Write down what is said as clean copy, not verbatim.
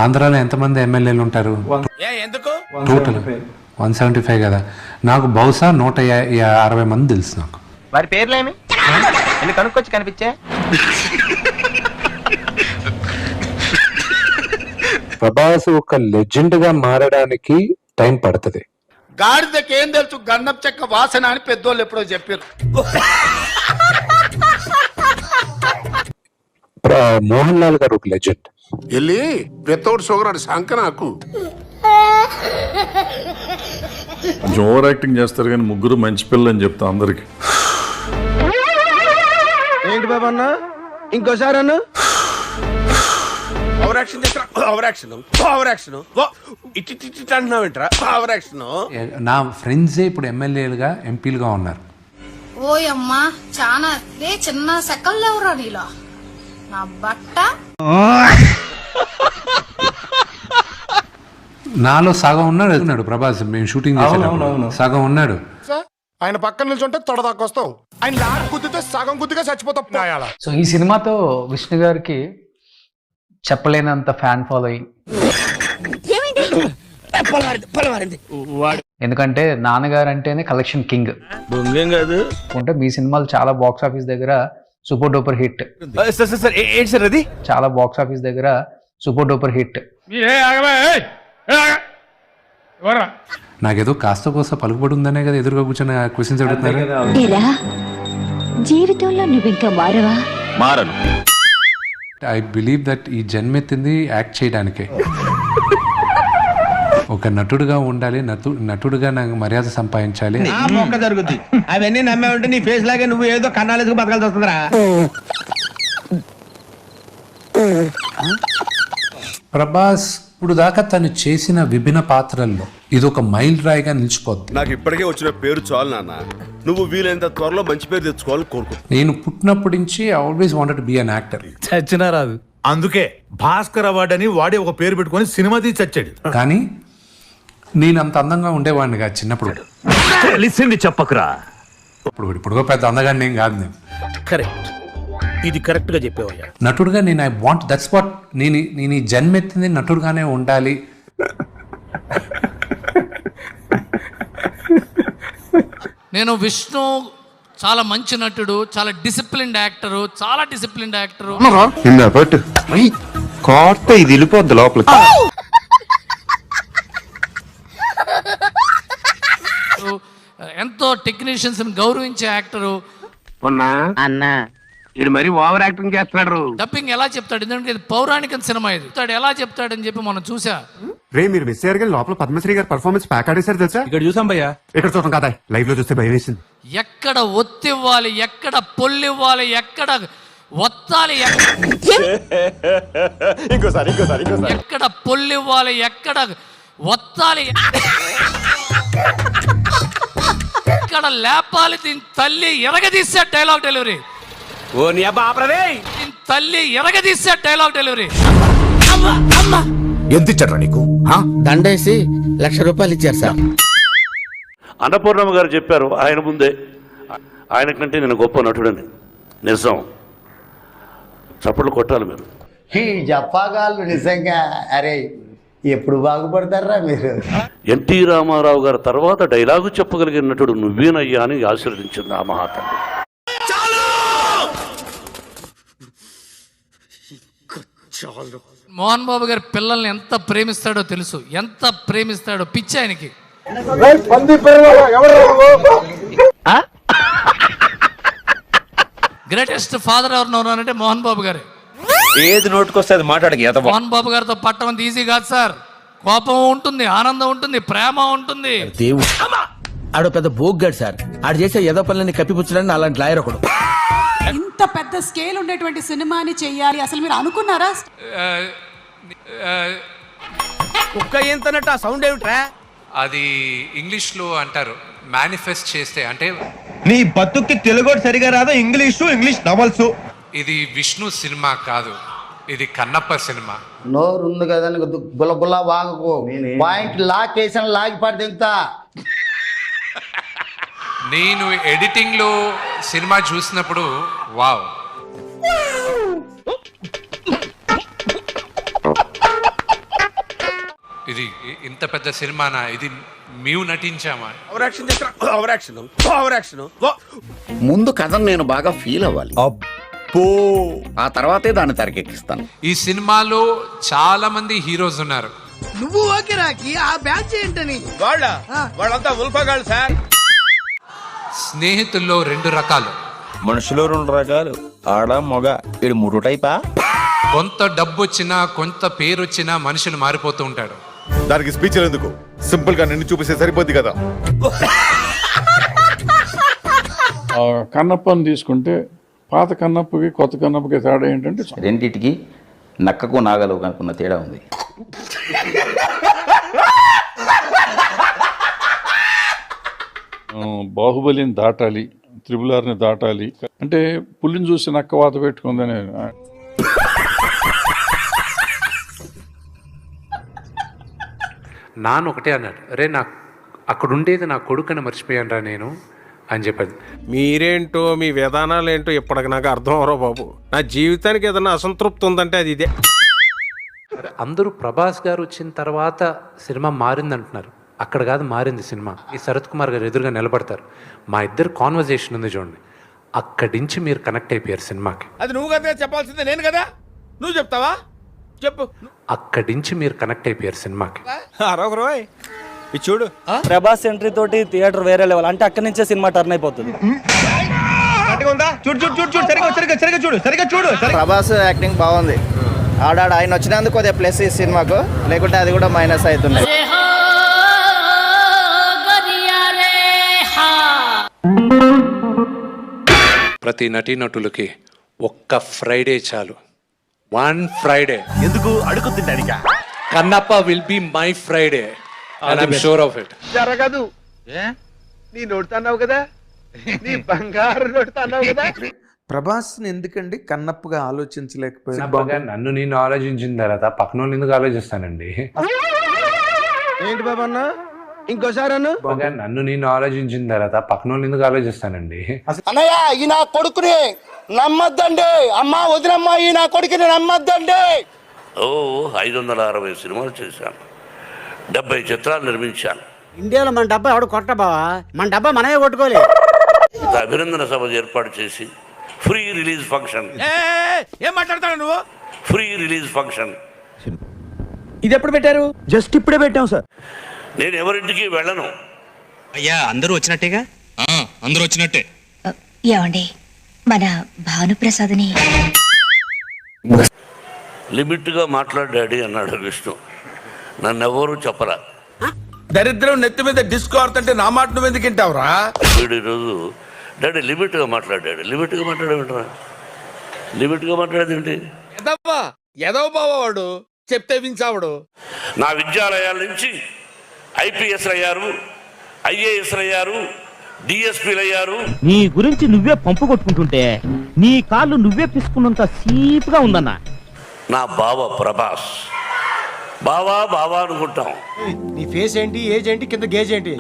ఆంధ్రాలో ఎంతమంది ఎమ్మెల్యేలు ఉంటారు? టోటల్ 175 కదా. నాకు బహుశా 160 మంది తెలుసు. నాకు వారి పేర్లేమి కనుక్కొచ్చి కనిపించే. ప్రభాస్ ఒక లెజెండ్ గా మారడానికి టైం పడుతుంది. గాడిదకి ఏం తెలుసు గంధం చెక్క వాసన అని పెద్దోళ్ళు ఎప్పుడో చెప్పారు. మోహన్ లాల్ గారు ఒక లెజెండ్. వెళ్ళి పెద్దోడు షుగర్ సంక నాకు ఓవర్ యాక్టింగ్ చేస్తారు కానీ ముగ్గురు మంచి పిల్లలు అని చెప్తా అందరికి. ఏంటి బాబా అన్న ఇంకోసారి అన్న నా ఫ్రెండ్సే ఇప్పుడు ఎమ్మెల్యేలుగా ఎంపీలుగా ఉన్నారు. ఓయమ్మా చానా చిన్న సెకల్ ఎవరా నీలో నా బట్ట. నాలో సగం ఉన్నాడు ప్రభాస్. మేము షూటింగ్ చేసేటప్పుడు సగం ఉన్నాడు. ఆయన పక్కన నిల్చుంటే తొడదాకా వస్తావు, ఆయన లాక్ గుద్దితే సగం గుద్దిగా చచ్చిపోతావు. సో ఈ సినిమాతో విష్ణు గారికి చెప్పలేనంత ఫ్యాన్ ఫాలోయింగ్. ఎందుకంటే నాన్నగారు అంటేనే కలెక్షన్ కింగ్. అంటే మీ సినిమాలు చాలా బాక్స్ ఆఫీస్ దగ్గర సూపర్ డూపర్ హిట్. చాలా బాక్స్ ఆఫీస్ దగ్గర సూపర్ డూపర్ హిట్. నాకేదో కాస్త కోస్త పలుకుబడి ఉందనే కదా ఎదురుగా కూర్చొని క్వశ్చన్స్ అడుగుతున్నారు. జీవితంలో నువ్వు ఇంకా మారవా? మారను. ఐ బిలీవ్ దట్ ఈ జన్మెత్తింది యాక్ట్ చేయడానికే. ఒక నటుడుగా ఉండాలి, నటుడుగా నాకు మర్యాద సంపాదించాలి. జరుగుతుంది అవన్నీ నమ్మే ఉంటే నీ ఫేస్ లాగే నువ్వు ఏదో కన్నాలేసుకు బతకాల్సి వస్తుందిరా. ప్రభాస్ ఇప్పుడు దాకా తను చేసిన విభిన్న పాత్రల్లో ఇది ఒక మైల్ రాయిగా నిలిచిపోద్ది. నాకు ఇప్పటికే వచ్చిన పేరు చాలు నాన్న, నువ్వు వీలైనంత త్వరలో మంచి పేరు తెచ్చుకోవాలని కోరుకో. నేను పుట్టినప్పటి నుంచి I always wanted to be an actor. చచ్చినా రాదు. అందుకే భాస్కర్ అవార్డు అని వాడి ఒక పేరు పెట్టుకొని సినిమా తీసి చచ్చాడు. కానీ నేను అంత అందంగా ఉండేవాడిని కాదు చిన్నప్పుడు. తెలిసింది చెప్పకురా. ఇప్పుడు పెద్ద అందగాన్ని ఏం కాదు నేను. కరెక్ట్, ఇది కరెక్ట్ గా చెప్పేవయ్యా. నటుడుగా నేను ఐ వాంట్ దట్స్ వాట్ నేను ఈ జన్మెత్తింది నటుడుగానే ఉండాలి. నేను విష్ణు చాలా మంచి నటుడు, చాలా డిసిప్లిన్డ్ యాక్టరు, చాలా డిసిప్లిన్డ్ యాక్టరు. ఇది వెళ్ళిపోద్ది లోపల. ఎంతో టెక్నీషియన్స్ గౌరవించే యాక్టరు. అన్నా ఇది మరి ఓవర్ యాక్టింగ్ చేస్తున్నాడు. డబ్బింగ్ ఎలా చెప్తాడు, ఎందుకంటే ఇది పౌరాణిక సినిమా. ఇది ఎలా చెప్తాడని చెప్పి మనం చూసా. రే మీరు మిస్ అయ్యారు కానీ లోపల పద్మశ్రీ గారు పర్ఫార్మెన్స్ ప్యాక్ ఆడేశారు తెలుసా? ఇక్కడ చూసాం భయ్యా. ఇక్కడ చూడటం కదా, లైవ్ లో చూస్తే భయం వేసింది. ఎక్కడ ఒత్తివ్వాలి, ఎక్కడ పొల్లివ్వాలి, ఎక్కడ ఒత్తాలి, ఎక్కడ పొల్లివ్వాలి, ఎక్కడ ఒత్తాలి, ఎక్కడ లేపాలి, దీని తల్లి ఎరగదీసే డైలాగ్ డెలివరీ. ఓ నీ అబ్బా ఆపరదే. దీని తల్లి ఎరగదీసే డైలాగ్ డెలివరీ. ఎంత ఇచ్చారా నీకు? దండేసి 1,00,000 రూపాయలు ఇచ్చారు సార్. అన్నపూర్ణమ్మ గారు చెప్పారు ఆయన ముందే, ఆయన కంటే నేను గొప్ప నటుడని. నిజం, చప్పట్లు కొట్టాలి మీరు. ఈ జప్పాగాళ్ళు నిజంగా అరే ఎప్పుడు బాగుపడతారా మీరు? ఎన్టీ రామారావు గారి తర్వాత డైలాగు చెప్పగలిగిన నటుడు నువ్వేనయ్యా అని ఆశీర్వదించింది ఆ మహాతల్లి. మోహన్ బాబు గారి పిల్లల్ని ఎంత ప్రేమిస్తాడో తెలుసు, ఎంత ప్రేమిస్తాడో పిచ్చి ఆయనకి. గ్రేటెస్ట్ ఫాదర్ ఎవరు అంటే మోహన్ బాబు గారే. ఏది నోటుకొస్తే అది మాట్లాడకి. మోహన్ బాబు గారితో పట్టం అంత ఈజీ కాదు సార్. కోపం ఉంటుంది, ఆనందం ఉంటుంది, ప్రేమ ఉంటుంది. దేవుడు ఆడో పెద్ద బోగ్గాడు సార్. ఆడు చేసే ఏదో పనులని కప్పిపుచ్చడానికి అలాంటి లాయర్ ఒకడు. ఇంత పెద్ద స్కేల్ ఉండేటువంటి సినిమాని చెయ్యాలి అసలు మీరు అనుకున్నారా? కుక్క ఏంతనట్టు ఆ సౌండ్ ఏమిట్రా? అది ఇంగ్లీష్ లో అంటారు మేనిఫెస్ట్ చేస్తే. అంటే నీ బతుక్కి తెలుగు సరిగా రాదా? English novels. ఇది విష్ణు సినిమా కాదు, ఇది కన్నప్ప సినిమా. నోరు ఉంది కదా గుల్ల వాగకు. పాయింట్ లాక్ వేసిన లాగి పడి దిగుతా. నేను ఎడిటింగ్ లో సినిమా చూసినప్పుడు వావ్ ఇది ఇంత పెద్ద సినిమానా, ఇది మేము నటించామా? ముందు కథను నేను బాగా ఫీల్ అవ్వాలి, ఆ తర్వాతే దాన్ని తెరకెక్కిస్తాను. ఈ సినిమాలో చాలా మంది హీరోస్ ఉన్నారు. నువ్వు ఓకే రాకి ఆ బ్యాచ్ ఏంటని వాళ్ళంతా ఉల్ఫగాళ్ళు సార్. స్నేహితుల్లో 2 రకాలు. మనుషులు 2 రకాలు, ఆడ మగ. ఇది 3 టైపా? కొంత డబ్బు వచ్చినా కొంత పేరు వచ్చినా మనుషులు మారిపోతూ ఉంటాడు. దానికి స్పీచ్ ఎందుకు, సింపుల్ గా నిన్ను చూపిస్తే సరిపోద్ది కదా. కన్నప్పని తీసుకుంటే పాత కన్నప్పకి కొత్త కన్నప్పకి తేడా ఏంటంటే రెండిటికి నక్కకు నాగలు కనుకున్న తేడా ఉంది. బాహుబలిని దాటాలి, త్రిబులార్ని దాటాలి అంటే పులిని చూసి నక్క వాత పెట్టుకుందని. నాన్న ఒకటే అన్నాడు, అరే నాకు అక్కడ ఉండేది నా కొడుకుని మర్చిపోయాను రా నేను అని చెప్పాడు. మీరేంటో మీ విధానాలు ఏంటో ఇప్పటికి నాకు అర్థం అవరో బాబు. నా జీవితానికి ఏదైనా అసంతృప్తి ఉందంటే అది ఇదే. అందరూ ప్రభాస్ గారు వచ్చిన తర్వాత సినిమా మారింది అంటున్నారు. అక్కడ కాదు మారింది సినిమా. ఈ శరత్ కుమార్ గారు ఎదురుగా నిలబడతారు, మా ఇద్దరు కాన్వర్జేషన్ ఉంది చూడండి, అక్కడి నుంచి మీరు కనెక్ట్ అయిపోయారు సినిమాకి. అది నువ్వు కదా చెప్పాల్సిందే, నేను కదా. నువ్వు చెప్తావా? చెప్పు. అక్కడి నుంచి మీరు కనెక్ట్ అయిపోయారు సినిమాకి. ఇది చూడు, ప్రభాస్ ఎంట్రీ తోటి థియేటర్ వేరే లెవెల్, అంటే అక్కడి నుంచే సినిమా టర్న్ అయిపోతుంది. ప్రభాస్ యాక్టింగ్ బాగుంది. ఆయన వచ్చినందుకు కొద్దిగా ప్లస్ ఈ సినిమాకు, లేకుంటే అది కూడా మైనస్ అవుతుంది. ప్రతి నటీనటులకి ఒక్క ఫ్రైడే చాలు, 1 ఫ్రైడే. ఎందుకు అడుగు తింటానికా? Kannappa will be my Friday and I'm sure of it. జరగదు. నీ నోడుతున్నావు కదా, నీ బంగారు నోడుతున్నావు కదా. ప్రభాస్ ఎందుకండి కన్నప్పగా ఆలోచించలేకపోయారు? నన్ను నేను ఆలోచించిన తర్వాత పక్కన వాళ్ళు ఎందుకు ఆలోచిస్తానండి? ఏంటి బాబా అన్న, ఇంకోసారి అన్న. నన్ను నేను ఆలోచించిన తర్వాత పక్కన వాళ్ళు ఎందుకు ఆలోచిస్తానండి? అన్నయ్య ఈ నా కొడుకుని నమ్మద్దండి, అమ్మా వదినమ్మా ఈ నా కొడుకుని నమ్మద్దండి. 560 సినిమాలు చేశాను, 70 చిత్రాలు నిర్మించాను. ఇండియాలో మన డబ్బా ఎవడు కొట్ట బావా, మన డబ్బా మనమే కొట్టుకోలే. అభినందన సభ ఏర్పాటు చేసి ఫ్రీ రిలీజ్ ఫంక్షన్. ఏం మాట్లాడతాడు నువ్వు? ఫ్రీ రిలీజ్ ఫంక్షన్ ఇది ఎప్పుడు పెట్టారు? జస్ట్ ఇప్పుడే పెట్టాం సార్. నేను ఎవరింటికి వెళ్ళను. అయ్యా అందరూ వచ్చినట్టేగా? అందరూ వచ్చినట్టే. ఏమండి, మన భానుప్రసాద్ని లిమిట్గా మాట్లాడాడి అన్నాడు విష్ణు. నన్ను ఎవరు చెప్పరా. దరిద్రం నెత్తి మీద డిస్కో ఆడుతుంటే నా మాట నువ్వు ఎందుకు వింటావురా? వీడు ఈరోజు డాడీ లిమిట్గా మాట్లాడాడు. లిమిట్గా మాట్లాడేమిట్రా? లిమిట్గా మాట్లాడేదేంటి? ఎదవ బావాడు చెప్తే వించావుడు. నా విద్యాలయాల నుంచి ఐపీఎస్లు అయ్యారు, ఐఏఎస్లు అయ్యారు, డిఎస్పీలు అయ్యారు. నీ గురించి నువ్వే పంపు కొట్టుకుంటుంటే నీ కాళ్ళు నువ్వే పిసుకున్నంత సీపుగా ఉందన్న. నా బావ ప్రభాస్, బావా బావా అనుకుంటాం. నీ ఫేస్ ఏంటి, ఏజ్ ఏంటి, కింద గేజ్ ఏంటి?